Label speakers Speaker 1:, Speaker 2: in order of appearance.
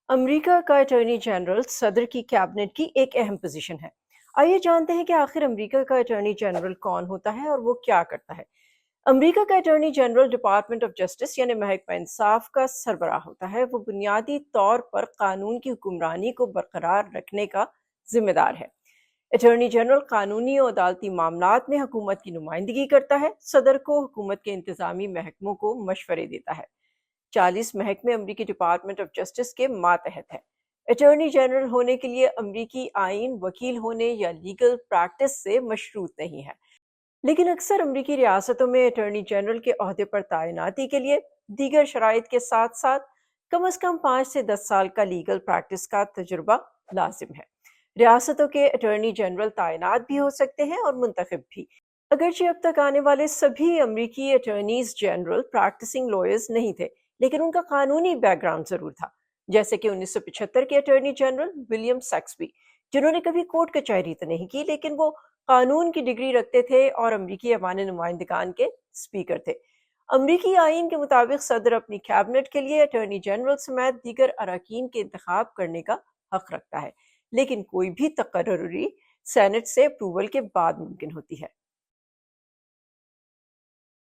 Speaker 1: امریکہ کا attorney general صدر کی کیبنٹ کی ایک اہم پوزیشن ہے۔ آئیے جانتے ہیں کہ آخر امریکہ کا اٹارنی جنرل کون ہوتا ہے اور وہ کیا کرتا ہے۔ امریکہ کا attorney general department of justice یعنی محکمہ انصاف کا سربراہ ہوتا ہے۔ وہ بنیادی طور پر قانون کی حکمرانی کو برقرار رکھنے کا ذمہ دار ہے۔ اٹارنی جنرل قانونی اور عدالتی معاملات میں حکومت کی نمائندگی کرتا ہے۔ صدر کو حکومت کے انتظامی محکموں کو مشورے دیتا ہے۔ 40 محکمے امریکی ڈپارٹمنٹ آف جسٹس کے ماتحت ہیں۔ اٹارنی جنرل ہونے کے لیے امریکی آئین وکیل ہونے یا لیگل پریکٹس سے مشروط نہیں ہے، لیکن اکثر امریکی ریاستوں میں اٹارنی جنرل کے عہدے پر تعیناتی کے لیے دیگر شرائط کے ساتھ ساتھ کم از کم 5 سے 10 سال کا لیگل پریکٹس کا تجربہ لازم ہے۔ ریاستوں کے اٹارنی جنرل تعینات بھی ہو سکتے ہیں اور منتخب بھی، اگرچہ اب تک آنے والے سبھی امریکی اٹارنیز جنرل پریکٹسنگ لائرز نہیں تھے، لیکن ان کا قانونی بیک گراؤنڈ ضرور تھا، جیسے کہ 1975 کے اٹارنی جنرل ولیم سیکسپی، جنہوں نے کبھی کورٹ کچہری تو نہیں کی، لیکن وہ قانون کی ڈگری رکھتے تھے اور امریکی ایوان نمائندگان کے اسپیکر تھے۔ امریکی آئین کے مطابق صدر اپنی کیبنٹ کے لیے اٹارنی جنرل سمیت دیگر اراکین کے انتخاب کرنے کا حق رکھتا ہے، لیکن کوئی بھی تقرری سینٹ سے اپروول کے بعد ممکن ہوتی ہے۔